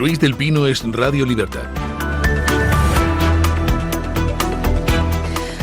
Luis del Pino es Radio Libertad.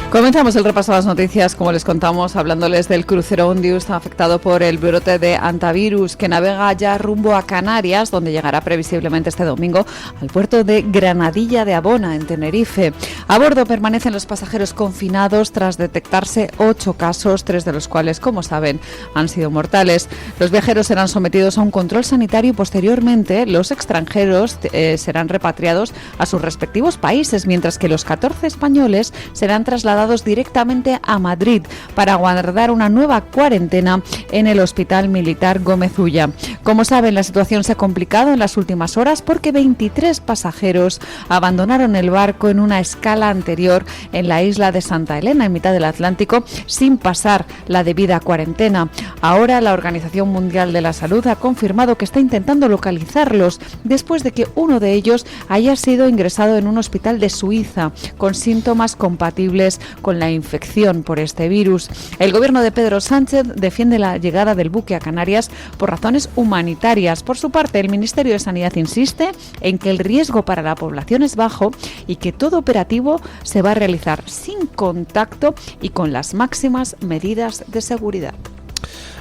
Comenzamos el repaso a las noticias, como les contamos, hablándoles del crucero Ondius afectado por el brote de hantavirus, que navega ya rumbo a Canarias, donde llegará previsiblemente este domingo al puerto de Granadilla de Abona, en Tenerife. A bordo permanecen los pasajeros confinados tras detectarse 8 casos, 3 de los cuales, como saben, han sido mortales. Los viajeros serán sometidos a un control sanitario y posteriormente los extranjeros serán repatriados a sus respectivos países, mientras que los 14 españoles serán trasladados directamente a Madrid para guardar una nueva cuarentena en el Hospital Militar Gómez Ulla. Como saben, la situación se ha complicado en las últimas horas porque 23 pasajeros abandonaron el barco en una escala anterior en la isla de Santa Elena, en mitad del Atlántico, sin pasar la debida cuarentena. Ahora la Organización Mundial de la Salud ha confirmado que está intentando localizarlos después de que uno de ellos haya sido ingresado en un hospital de Suiza con síntomas compatibles con la infección por este virus. El gobierno de Pedro Sánchez defiende la llegada del buque a Canarias por razones humanitarias. Por su parte, el Ministerio de Sanidad insiste en que el riesgo para la población es bajo y que todo operativo se va a realizar sin contacto y con las máximas medidas de seguridad.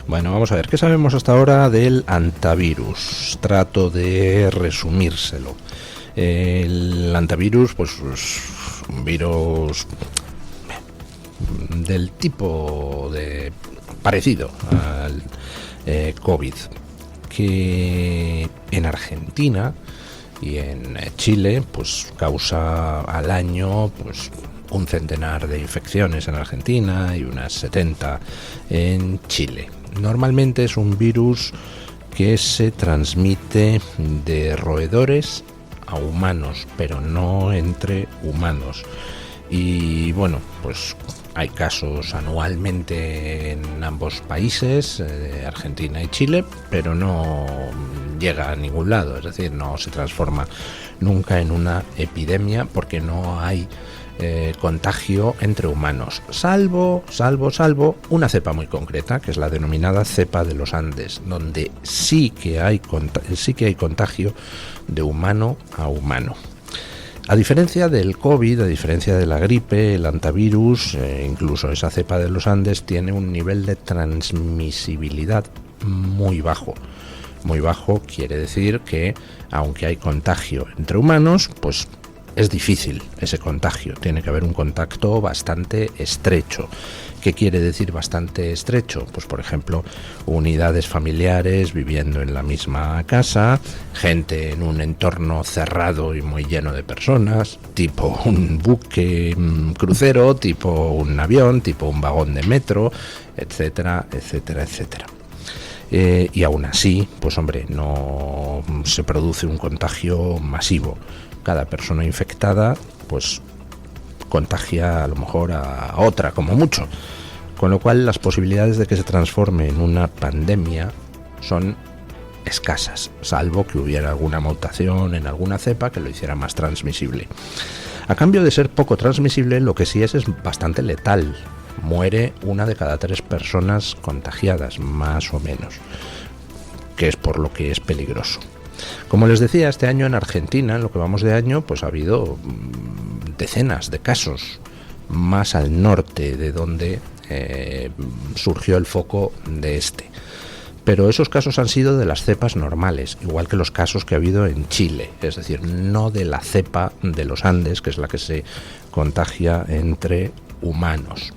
Bueno, vamos a ver, ¿qué sabemos hasta ahora del hantavirus? Trato de resumírselo. El hantavirus, pues un virus del tipo de parecido al COVID, que en Argentina y en Chile pues causa al año pues un centenar de infecciones en Argentina y unas 70 en Chile. Normalmente es un virus que se transmite de roedores a humanos, pero no entre humanos. Y bueno, pues hay casos anualmente en ambos países, Argentina y Chile, pero no llega a ningún lado, es decir, no se transforma nunca en una epidemia porque no hay contagio entre humanos, salvo una cepa muy concreta, que es la denominada cepa de los Andes, donde sí que hay contagio de humano a humano. A diferencia del COVID, a diferencia de la gripe, el hantavirus, incluso esa cepa de los Andes, tiene un nivel de transmisibilidad muy bajo. Muy bajo quiere decir que, aunque hay contagio entre humanos, pues es difícil ese contagio. Tiene que haber un contacto bastante estrecho. ¿Qué quiere decir bastante estrecho? Pues por ejemplo, unidades familiares viviendo en la misma casa, gente en un entorno cerrado y muy lleno de personas, tipo un buque crucero, tipo un avión, tipo un vagón de metro, etcétera, etcétera, etcétera. Y aún así, pues hombre, no se produce un contagio masivo. Cada persona infectada, pues contagia a lo mejor a otra, como mucho. Con lo cual las posibilidades de que se transforme en una pandemia son escasas, salvo que hubiera alguna mutación en alguna cepa que lo hiciera más transmisible. A cambio de ser poco transmisible, lo que sí es bastante letal. Muere 1 de cada 3 personas contagiadas, más o menos, que es por lo que es peligroso. Como les decía, este año en Argentina, en lo que vamos de año, pues ha habido decenas de casos más al norte de donde surgió el foco de este. Pero esos casos han sido de las cepas normales, igual que los casos que ha habido en Chile, es decir, no de la cepa de los Andes, que es la que se contagia entre humanos.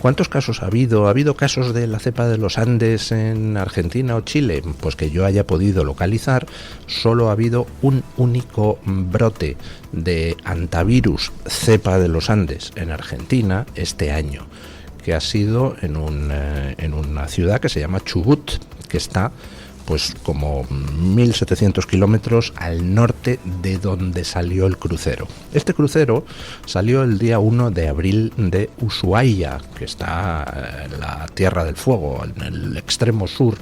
¿Cuántos casos ha habido? ¿Ha habido casos de la cepa de los Andes en Argentina o Chile? Pues que yo haya podido localizar, solo ha habido un único brote de hantavirus cepa de los Andes en Argentina este año, que ha sido en una ciudad que se llama Chubut, que está pues como 1.700 kilómetros al norte de donde salió el crucero. Este crucero salió el día 1 de abril de Ushuaia, que está en la Tierra del Fuego, en el extremo sur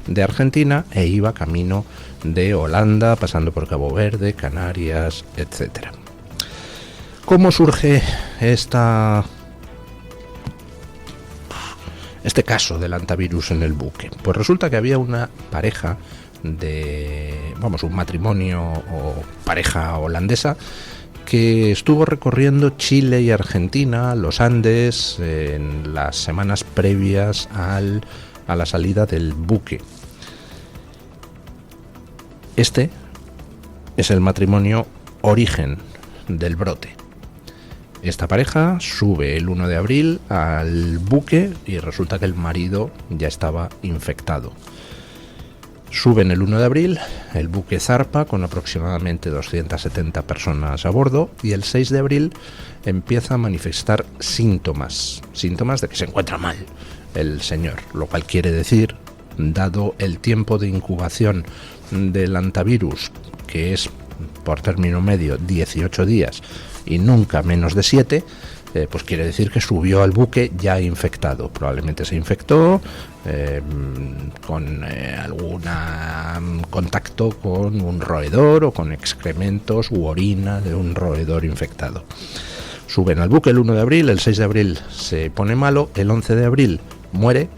de Argentina, e iba camino de Holanda, pasando por Cabo Verde, Canarias, etc. ¿Cómo surge este caso del hantavirus en el buque? Pues resulta que había una pareja un matrimonio o pareja holandesa que estuvo recorriendo Chile y Argentina, los Andes, en las semanas previas a la salida del buque. Este es el matrimonio origen del brote. Esta pareja sube el 1 de abril al buque y resulta que el marido ya estaba infectado. Suben el 1 de abril, el buque zarpa con aproximadamente 270 personas a bordo y el 6 de abril empieza a manifestar síntomas de que se encuentra mal el señor, lo cual quiere decir, dado el tiempo de incubación del hantavirus, que es por término medio 18 días y nunca menos de 7, pues quiere decir que subió al buque ya infectado. Probablemente se infectó con algún contacto con un roedor o con excrementos u orina de un roedor infectado. Suben al buque el 1 de abril, el 6 de abril se pone malo, el 11 de abril muere.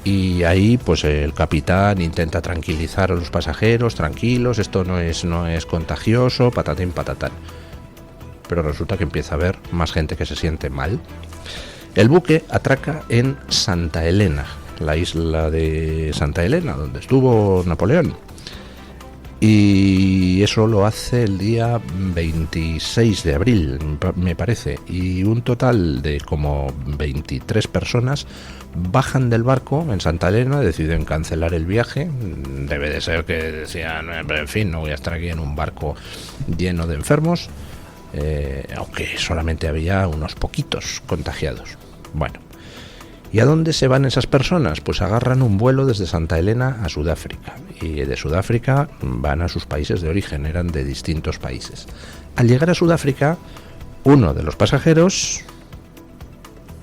Y ahí pues el capitán intenta tranquilizar a los pasajeros, tranquilos, esto no es contagioso, patatín patatán. Pero resulta que empieza a haber más gente que se siente mal. El buque atraca en Santa Elena, la isla de Santa Elena, donde estuvo Napoleón. Y eso lo hace el día 26 de abril, me parece. Y un total de como 23 personas bajan del barco en Santa Elena, deciden cancelar el viaje. Debe de ser que decían, en fin, no voy a estar aquí en un barco lleno de enfermos, aunque solamente había unos poquitos contagiados. Bueno, ¿y a dónde se van esas personas? Pues agarran un vuelo desde Santa Elena a Sudáfrica, y de Sudáfrica van a sus países de origen, eran de distintos países. Al llegar a Sudáfrica, uno de los pasajeros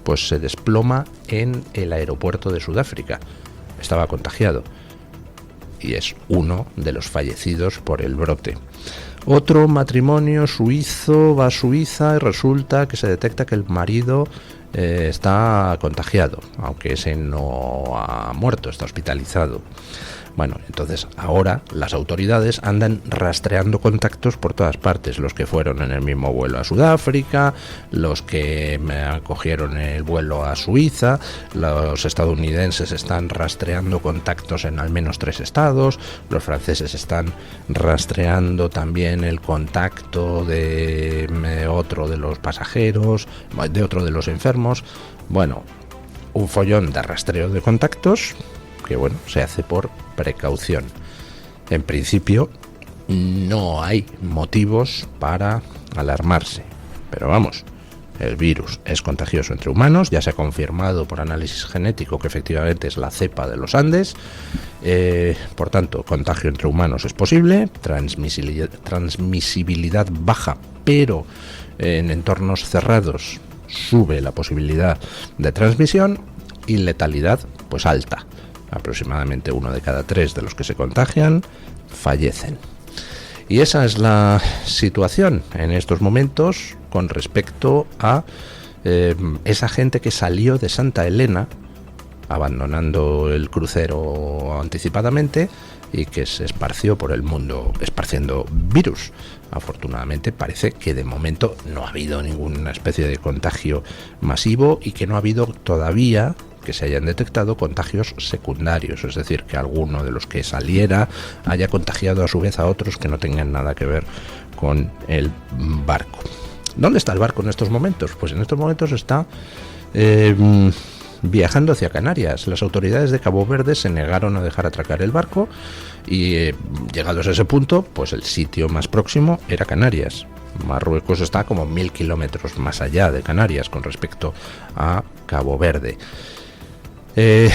pues se desploma en el aeropuerto de Sudáfrica. Estaba contagiado y es uno de los fallecidos por el brote. Otro matrimonio suizo va a Suiza y resulta que se detecta que el marido está contagiado, aunque ese no ha muerto, está hospitalizado. Bueno, entonces ahora las autoridades andan rastreando contactos por todas partes, los que fueron en el mismo vuelo a Sudáfrica, los que cogieron el vuelo a Suiza, los estadounidenses están rastreando contactos en al menos 3 estados, los franceses están rastreando también el contacto de otro de los pasajeros, de otro de los enfermos. Bueno, un follón de rastreo de contactos que bueno, se hace por precaución. En principio no hay motivos para alarmarse, pero vamos, el virus es contagioso entre humanos, ya se ha confirmado por análisis genético que efectivamente es la cepa de los Andes, por tanto, contagio entre humanos es posible, transmisibilidad baja, pero en entornos cerrados sube la posibilidad de transmisión, y letalidad pues alta. Aproximadamente 1 de cada 3 de los que se contagian fallecen. Y esa es la situación en estos momentos con respecto a esa gente que salió de Santa Elena abandonando el crucero anticipadamente y que se esparció por el mundo esparciendo virus. Afortunadamente parece que de momento no ha habido ninguna especie de contagio masivo y que no ha habido todavía que se hayan detectado contagios secundarios, es decir, que alguno de los que saliera haya contagiado a su vez a otros que no tengan nada que ver con el barco. ¿Dónde está el barco en estos momentos? Pues en estos momentos está viajando hacia Canarias. Las autoridades de Cabo Verde se negaron a dejar atracar el barco y llegados a ese punto, pues el sitio más próximo era Canarias. Marruecos está como 1000 kilómetros más allá de Canarias con respecto a Cabo Verde. ¿Qué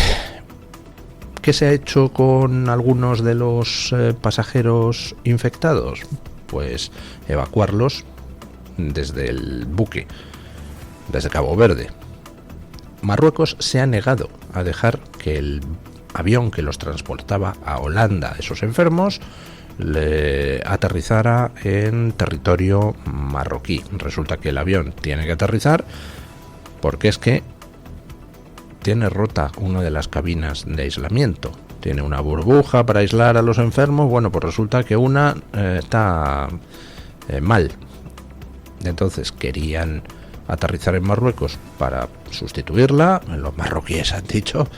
se ha hecho con algunos de los pasajeros infectados? Pues evacuarlos desde el buque, desde Cabo Verde. Marruecos se ha negado a dejar que el avión que los transportaba a Holanda, esos enfermos, le aterrizara en territorio marroquí. Resulta que el avión tiene que aterrizar porque es que tiene rota una de las cabinas de aislamiento. Tiene una burbuja para aislar a los enfermos. Bueno, pues resulta que una está mal. Entonces querían aterrizar en Marruecos para sustituirla. Los marroquíes han dicho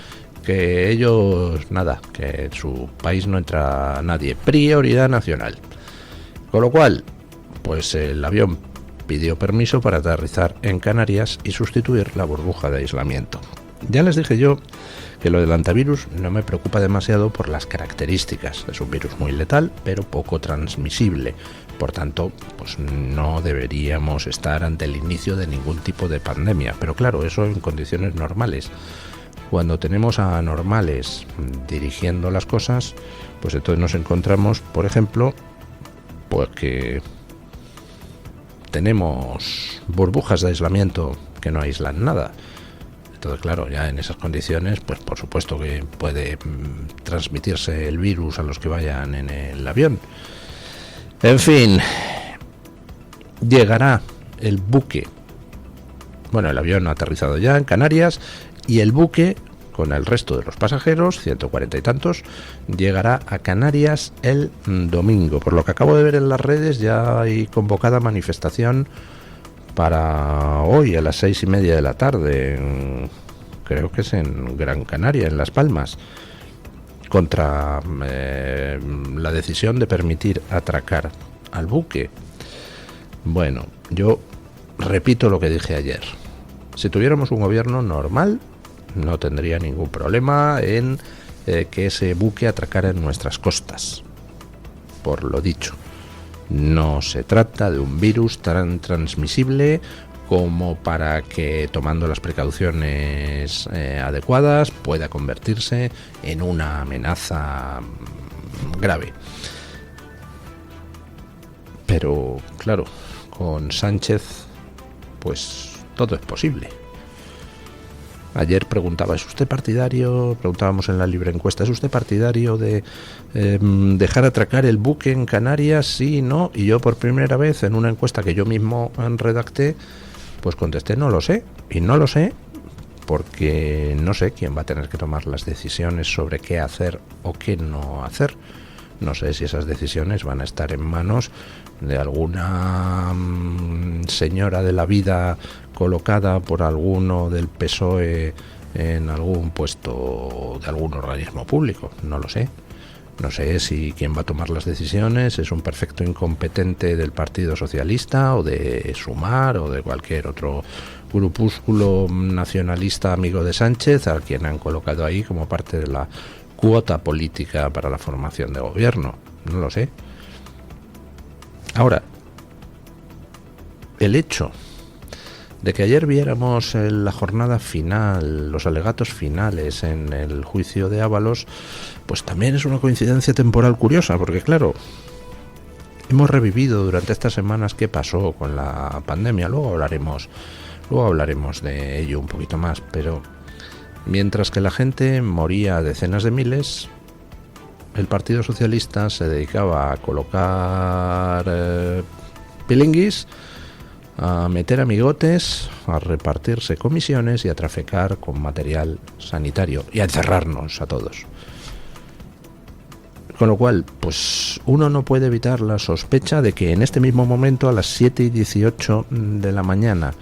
que ellos, nada, que en su país no entra nadie. Prioridad nacional. Con lo cual, pues el avión pidió permiso para aterrizar en Canarias y sustituir la burbuja de aislamiento. Ya les dije yo que lo del antivirus no me preocupa demasiado por las características. Es un virus muy letal, pero poco transmisible. Por tanto, pues no deberíamos estar ante el inicio de ningún tipo de pandemia. Pero claro, eso en condiciones normales. Cuando tenemos a anormales dirigiendo las cosas, pues entonces nos encontramos, por ejemplo, pues que tenemos burbujas de aislamiento que no aíslan nada. Entonces, claro, ya en esas condiciones, pues por supuesto que puede transmitirse el virus a los que vayan en el avión. En fin, llegará el buque. Bueno, el avión ha aterrizado ya en Canarias y el buque, con el resto de los pasajeros, 140 y tantos, llegará a Canarias el domingo. Por lo que acabo de ver en las redes, ya hay convocada manifestación para hoy a las 6:30 de la tarde, creo que es en Gran Canaria, en Las Palmas, contra la decisión de permitir atracar al buque. Bueno, yo repito lo que dije ayer. Si tuviéramos un gobierno normal, no tendría ningún problema en que ese buque atracara en nuestras costas. Por lo dicho, no se trata de un virus tan transmisible como para que, tomando las precauciones adecuadas, pueda convertirse en una amenaza grave. Pero, claro, con Sánchez, pues todo es posible. Ayer preguntaba, ¿es usted partidario? Preguntábamos en la libre encuesta, ¿es usted partidario de dejar atracar el buque en Canarias? Sí, no. Y yo por primera vez en una encuesta que yo mismo redacté, pues contesté, no lo sé. Y no lo sé porque no sé quién va a tener que tomar las decisiones sobre qué hacer o qué no hacer. No sé si esas decisiones van a estar en manos de alguna señora de la vida colocada por alguno del PSOE en algún puesto de algún organismo público. No lo sé. No sé si quien va a tomar las decisiones es un perfecto incompetente del Partido Socialista o de Sumar o de cualquier otro grupúsculo nacionalista amigo de Sánchez, a quien han colocado ahí como parte de la cuota política para la formación de gobierno. No lo sé. Ahora, el hecho de que ayer viéramos en la jornada final, los alegatos finales en el juicio de Ábalos, pues también es una coincidencia temporal curiosa, porque claro, hemos revivido durante estas semanas qué pasó con la pandemia. Luego hablaremos de ello un poquito más, pero mientras que la gente moría a decenas de miles, el Partido Socialista se dedicaba a colocar pilinguis, a meter amigotes, a repartirse comisiones y a traficar con material sanitario y a encerrarnos a todos. Con lo cual, pues uno no puede evitar la sospecha de que en este mismo momento, a las 7:18 de la mañana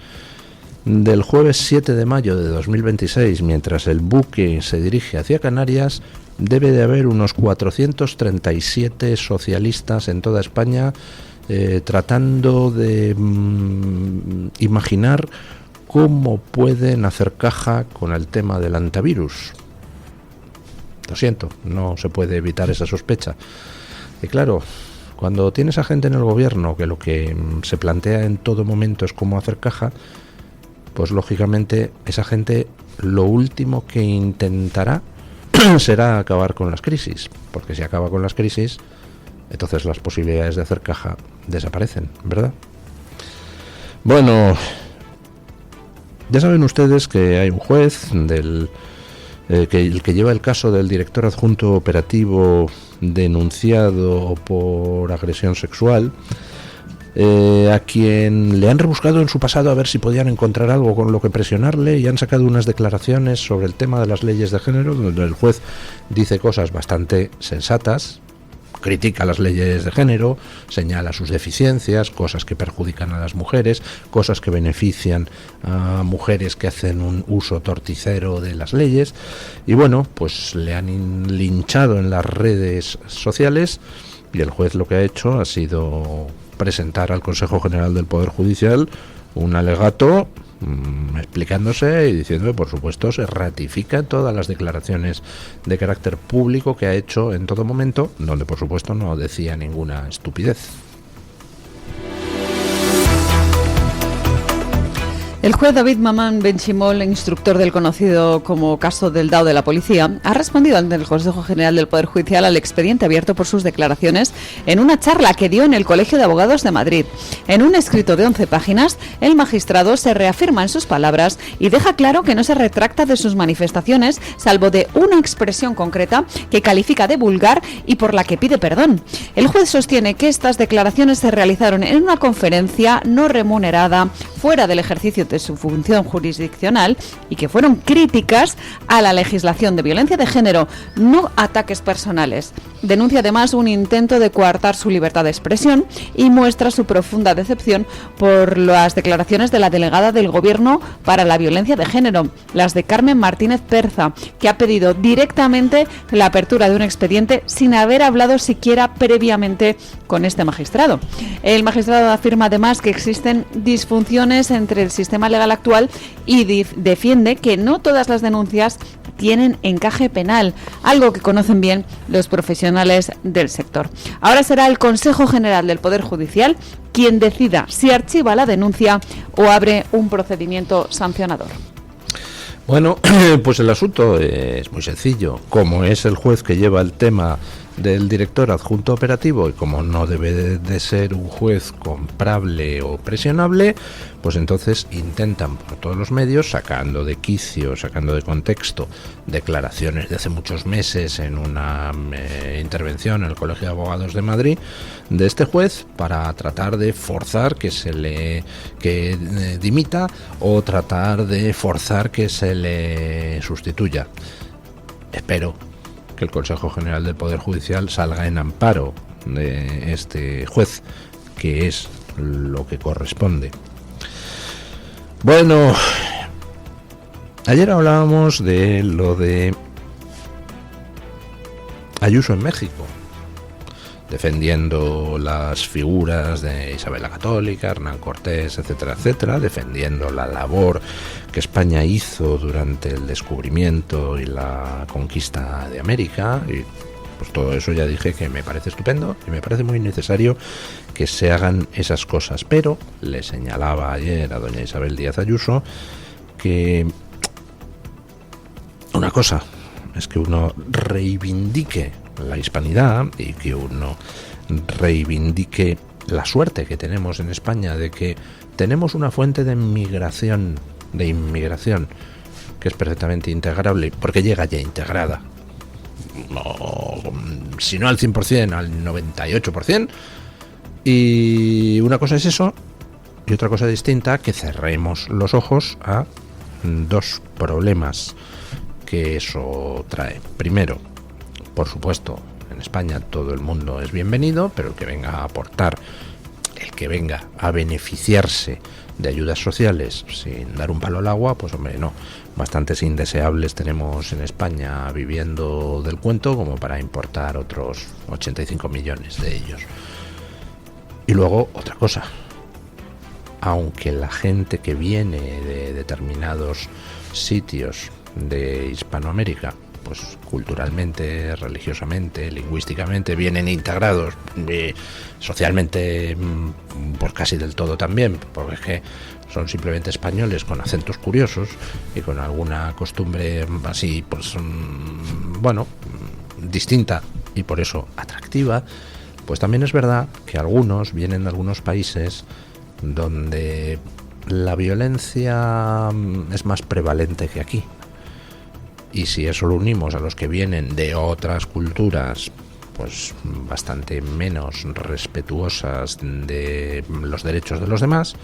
del jueves 7 de mayo de 2026, mientras el buque se dirige hacia Canarias, debe de haber unos 437 socialistas en toda España tratando de imaginar cómo pueden hacer caja con el tema del antivirus. Lo siento, no se puede evitar esa sospecha. Y claro, cuando tienes a gente en el gobierno que lo que se plantea en todo momento es cómo hacer caja, pues lógicamente esa gente lo último que intentará será acabar con las crisis, porque si acaba con las crisis, entonces las posibilidades de hacer caja desaparecen, ¿verdad? Bueno, ya saben ustedes que hay un juez el que lleva el caso del director adjunto operativo denunciado por agresión sexual, a quien le han rebuscado en su pasado a ver si podían encontrar algo con lo que presionarle, y han sacado unas declaraciones sobre el tema de las leyes de género, donde el juez dice cosas bastante sensatas, critica las leyes de género, señala sus deficiencias, cosas que perjudican a las mujeres, cosas que benefician a mujeres que hacen un uso torticero de las leyes, y bueno, pues le han linchado en las redes sociales, y el juez lo que ha hecho ha sido presentar al Consejo General del Poder Judicial un alegato explicándose y diciendo que por supuesto se ratifican todas las declaraciones de carácter público que ha hecho en todo momento, donde por supuesto no decía ninguna estupidez. El juez David Mamán Benchimol, instructor del conocido como caso del DAO de la policía, ha respondido ante el Consejo General del Poder Judicial al expediente abierto por sus declaraciones en una charla que dio en el Colegio de Abogados de Madrid. En un escrito de 11 páginas, el magistrado se reafirma en sus palabras y deja claro que no se retracta de sus manifestaciones, salvo de una expresión concreta que califica de vulgar y por la que pide perdón. El juez sostiene que estas declaraciones se realizaron en una conferencia no remunerada, fuera del ejercicio de su función jurisdiccional, y que fueron críticas a la legislación de violencia de género, no ataques personales. Denuncia además un intento de coartar su libertad de expresión y muestra su profunda decepción por las declaraciones de la delegada del Gobierno para la violencia de género, las de Carmen Martínez Perza, que ha pedido directamente la apertura de un expediente sin haber hablado siquiera previamente con este magistrado. El magistrado afirma además que existen disfunciones entre el sistema legal actual y defiende que no todas las denuncias tienen encaje penal, algo que conocen bien los profesionales del sector. Ahora será el Consejo General del Poder Judicial quien decida si archiva la denuncia o abre un procedimiento sancionador. Bueno, pues el asunto es muy sencillo. Como es el juez que lleva el tema del director adjunto operativo, y como no debe de ser un juez comprable o presionable, pues entonces intentan por todos los medios, sacando de quicio, sacando de contexto declaraciones de hace muchos meses en una intervención en el Colegio de Abogados de Madrid de este juez, para tratar de forzar que dimita, o tratar de forzar que se le sustituya. Espero que el Consejo General del Poder Judicial salga en amparo de este juez, que es lo que corresponde. Bueno, ayer hablábamos de lo de Ayuso en México, defendiendo las figuras de Isabel la Católica, Hernán Cortés, etcétera, etcétera, defendiendo la labor que España hizo durante el descubrimiento y la conquista de América, y pues todo eso ya dije que me parece estupendo y me parece muy necesario que se hagan esas cosas, pero le señalaba ayer a doña Isabel Díaz Ayuso que una cosa es que uno reivindique la hispanidad y que uno reivindique la suerte que tenemos en España de que tenemos una fuente de inmigración que es perfectamente integrable, porque llega ya integrada, no, si no al 100%, al 98%, y una cosa es eso, y otra cosa distinta, que cerremos los ojos a dos problemas que eso trae. Primero, por supuesto, en España todo el mundo es bienvenido, pero el que venga a aportar, el que venga a beneficiarse de ayudas sociales sin dar un palo al agua, pues hombre, no. Bastantes indeseables tenemos en España viviendo del cuento como para importar otros 85 millones de ellos. Y luego, otra cosa. Aunque la gente que viene de determinados sitios de Hispanoamérica, pues culturalmente, religiosamente, lingüísticamente vienen integrados, socialmente pues casi del todo también, porque es que son simplemente españoles con acentos curiosos y con alguna costumbre así, pues bueno, distinta y por eso atractiva, pues también es verdad que algunos vienen de algunos países donde la violencia es más prevalente que aquí. Y si eso lo unimos a los que vienen de otras culturas pues bastante menos respetuosas de los derechos de los demás,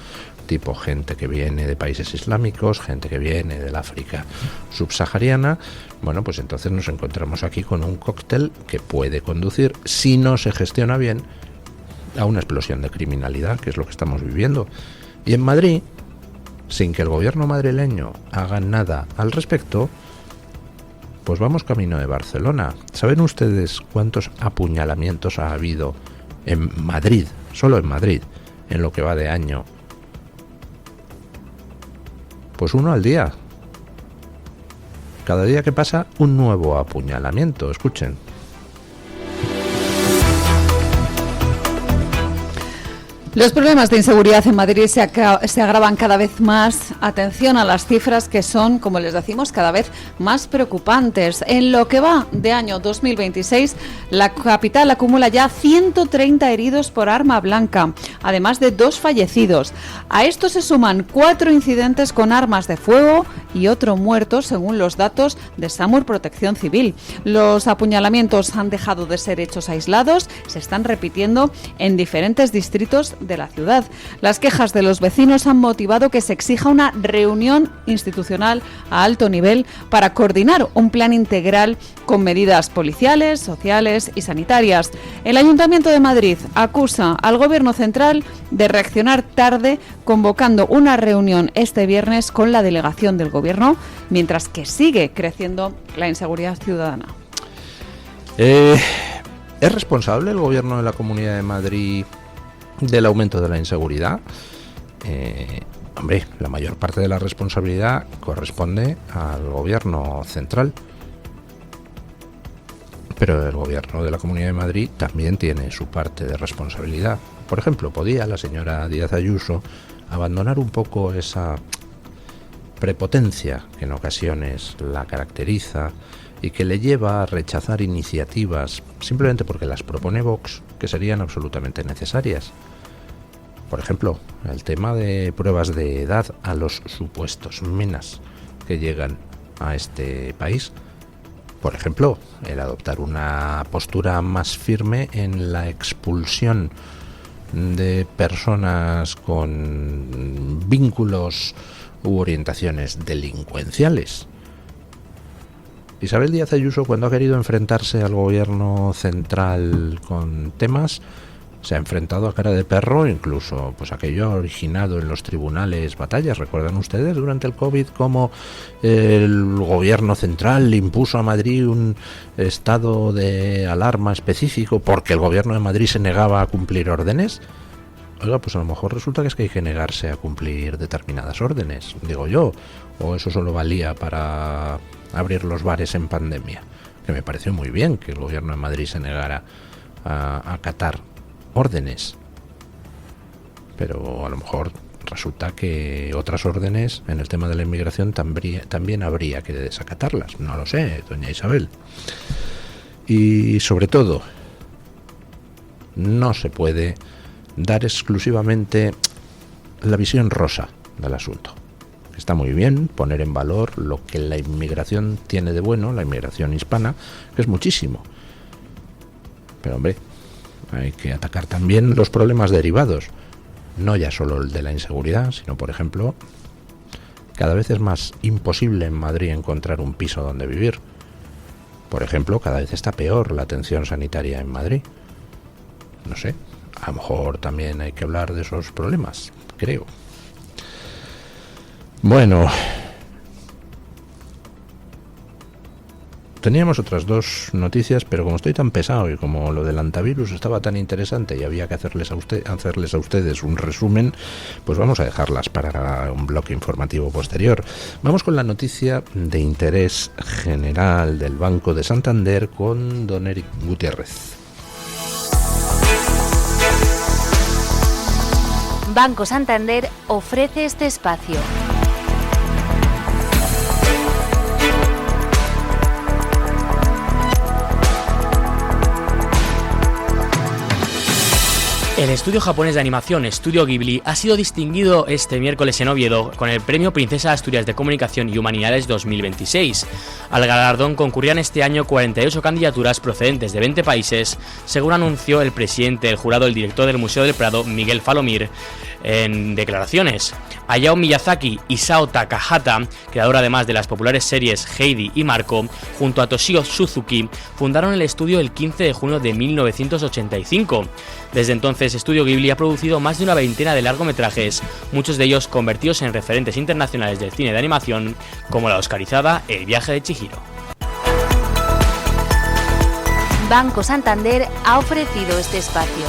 tipo gente que viene de países islámicos, gente que viene del África subsahariana. Bueno, pues entonces nos encontramos aquí con un cóctel que puede conducir, si no se gestiona bien, a una explosión de criminalidad, que es lo que estamos viviendo. Y en Madrid, sin que el gobierno madrileño haga nada al respecto, pues vamos camino de Barcelona. ¿Saben ustedes cuántos apuñalamientos ha habido en Madrid, solo en Madrid, en lo que va de año? Pues uno al día. Cada día que pasa, un nuevo apuñalamiento. Escuchen. Los problemas de inseguridad en Madrid se agravan cada vez más. Atención a las cifras que son, como les decimos, cada vez más preocupantes. En lo que va de año 2026, la capital acumula ya 130 heridos por arma blanca, además de 2 fallecidos. A esto se suman 4 incidentes con armas de fuego y otro muerto, según los datos de SAMUR Protección Civil. Los apuñalamientos han dejado de ser hechos aislados, se están repitiendo en diferentes distritos de la ciudad. Las quejas de los vecinos han motivado que se exija una reunión institucional a alto nivel para coordinar un plan integral con medidas policiales, sociales y sanitarias. El Ayuntamiento de Madrid acusa al Gobierno central de reaccionar tarde, convocando una reunión este viernes con la delegación del Gobierno, mientras que sigue creciendo la inseguridad ciudadana. ¿Es responsable el Gobierno de la Comunidad de Madrid del aumento de la inseguridad? Hombre, la mayor parte de la responsabilidad corresponde al Gobierno central. Pero el Gobierno de la Comunidad de Madrid también tiene su parte de responsabilidad. Por ejemplo, ¿podía la señora Díaz Ayuso abandonar un poco esa prepotencia que en ocasiones la caracteriza y que le lleva a rechazar iniciativas simplemente porque las propone Vox, que serían absolutamente necesarias? Por ejemplo, el tema de pruebas de edad a los supuestos menas que llegan a este país. Por ejemplo, el adoptar una postura más firme en la expulsión de personas con vínculos u orientaciones delincuenciales. Isabel Díaz Ayuso, cuando ha querido enfrentarse al gobierno central con temas, se ha enfrentado a cara de perro. Incluso pues aquello ha originado en los tribunales batallas. ¿Recuerdan ustedes durante el COVID cómo el gobierno central le impuso a Madrid un estado de alarma específico porque el gobierno de Madrid se negaba a cumplir órdenes? Oiga, pues a lo mejor resulta que es que hay que negarse a cumplir determinadas órdenes, digo yo. O eso solo valía para abrir los bares en pandemia, que me pareció muy bien que el gobierno de Madrid se negara a acatar órdenes, pero a lo mejor resulta que otras órdenes en el tema de la inmigración también habría que desacatarlas. No lo sé, doña Isabel. Y sobre todo, no se puede dar exclusivamente la visión rosa del asunto. Está muy bien poner en valor lo que la inmigración tiene de bueno, la inmigración hispana, que es muchísimo. Pero hombre, hay que atacar también los problemas derivados, no ya solo el de la inseguridad, sino, por ejemplo, cada vez es más imposible en Madrid encontrar un piso donde vivir. Por ejemplo, cada vez está peor la atención sanitaria en Madrid. No sé, a lo mejor también hay que hablar de esos problemas, creo. Bueno, teníamos otras 2 noticias, pero como estoy tan pesado y como lo del antivirus estaba tan interesante y había que hacerles a ustedes un resumen, pues vamos a dejarlas para un bloque informativo posterior. Vamos con la noticia de interés general del Banco de Santander con don Eric Gutiérrez. Banco Santander ofrece este espacio. El estudio japonés de animación Estudio Ghibli ha sido distinguido este miércoles en Oviedo con el Premio Princesa Asturias de Comunicación y Humanidades 2026. Al galardón concurrían este año 48 candidaturas procedentes de 20 países, según anunció el presidente del jurado, el director del Museo del Prado, Miguel Falomir, en declaraciones. Hayao Miyazaki y Sao Takahata, creador además de las populares series Heidi y Marco, junto a Toshio Suzuki, fundaron el estudio el 15 de junio de 1985. Desde entonces, Estudio Ghibli ha producido más de una veintena de largometrajes, muchos de ellos convertidos en referentes internacionales del cine de animación, como la oscarizada El viaje de Chihiro. Banco Santander ha ofrecido este espacio.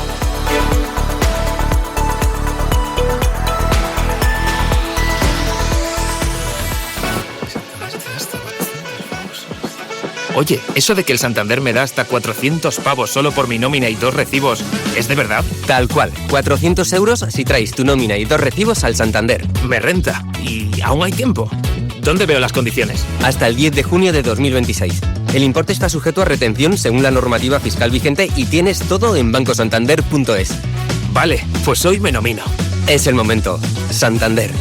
Oye, eso de que el Santander me da hasta 400 pavos solo por mi nómina y 2 recibos, ¿es de verdad? Tal cual, 400 euros si traes tu nómina y 2 recibos al Santander. Me renta. ¿Y aún hay tiempo? ¿Dónde veo las condiciones? Hasta el 10 de junio de 2026. El importe está sujeto a retención según la normativa fiscal vigente y tienes todo en bancosantander.es. Vale, pues hoy me nomino. Es el momento. Santander.